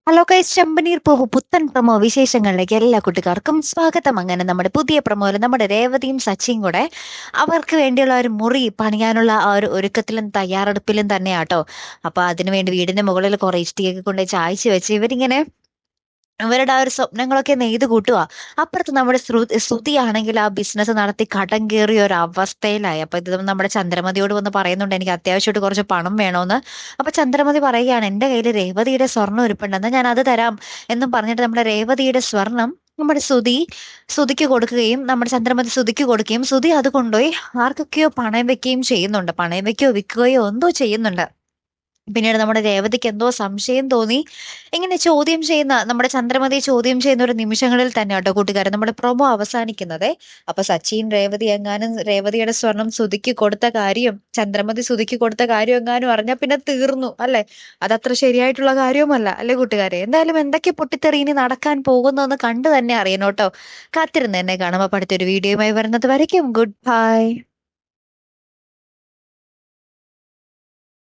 Hello guys, ചെമ്പനീർ പൂവ് പുത്തൻ promo വിശേഷങ്ങളിലേക്ക് എല്ലാ കുട്ടികാർക്കും സ്വാഗതം. അങ്ങനെ നമ്മുടെ പുതിയ പ്രമോയിൽ നമ്മുടെ രേവതിയും സച്ചിയും കൂടെ അവർക്ക് വേണ്ടിയുള്ള ഒരു മുറി പണിയാനുള്ള ആ ഒരു ഒരുക്കത്തിലും തയ്യാറെടുപ്പിലും തന്നെയാട്ടോ. അപ്പൊ അതിനുവേണ്ടി വീടിന്റെ മുകളിൽ കുറെ ഇഷ്ടികയൊക്കെ കൊണ്ട് ചായച്ച് വെച്ച് ഇവരിങ്ങനെ അവരുടെ ആ ഒരു സ്വപ്നങ്ങളൊക്കെ നെയ്ത് കൂട്ടുക. അപ്പുറത്ത് നമ്മുടെ ശ്രുതിയാണെങ്കിൽ ആ ബിസിനസ് നടത്തി കടം കയറിയ ഒരു അവസ്ഥയിലായി. അപ്പൊ ഇത് നമ്മുടെ ചന്ദ്രമതിയോട് വന്ന് പറയുന്നുണ്ട്, എനിക്ക് അത്യാവശ്യമായിട്ട് കുറച്ച് പണം വേണോന്ന്. അപ്പൊ ചന്ദ്രമതി പറയുകയാണ്, എന്റെ കയ്യിൽ രേവതിയുടെ സ്വർണ്ണം ഇരിപ്പുണ്ടെന്ന്, ഞാൻ അത് തരാം എന്നും പറഞ്ഞിട്ട് നമ്മുടെ രേവതിയുടെ സ്വർണം നമ്മുടെ ശ്രുതിക്ക് കൊടുക്കുകയും നമ്മുടെ ചന്ദ്രമതി ശ്രുതിക്ക് കൊടുക്കുകയും ശ്രുതി അത് കൊണ്ടുപോയി ആർക്കൊക്കെയോ പണയം വെക്കുകയും ചെയ്യുന്നുണ്ട്. പണയം വെക്കുകയോ വിൽക്കുകയോ എന്തോ ചെയ്യുന്നുണ്ട്. പിന്നീട് നമ്മുടെ രേവതിക്ക് എന്തോ സംശയം തോന്നി. ഇങ്ങനെ ചോദ്യം ചെയ്യുന്ന നമ്മുടെ ചന്ദ്രമതി ചോദ്യം ചെയ്യുന്ന ഒരു നിമിഷങ്ങളിൽ തന്നെ കേട്ടോ കൂട്ടുകാരൻ നമ്മുടെ പ്രൊമോ അവസാനിക്കുന്നത്. അപ്പൊ സച്ചിൻ രേവതി എങ്ങാനും രേവതിയുടെ സ്വർണം ശ്രുതിക്ക് കൊടുത്ത കാര്യം ചന്ദ്രമതി ശ്രുതിക്ക് കൊടുത്ത കാര്യം എങ്ങാനും അറിഞ്ഞാൽ പിന്നെ തീർന്നു അല്ലെ. അതത്ര ശരിയായിട്ടുള്ള കാര്യവുമല്ല അല്ലെ കൂട്ടുകാരെ. എന്തായാലും എന്തൊക്കെ പൊട്ടിത്തെറി ഇനി നടക്കാൻ പോകുന്നു എന്ന് കണ്ടു തന്നെ അറിയണം കേട്ടോ. കാത്തിരുന്ന് തന്നെ കാണാം. അപ്പൊ അടുത്തൊരു വീഡിയോയുമായി വരുന്നത് വരയ്ക്കും ഗുഡ് ബൈ.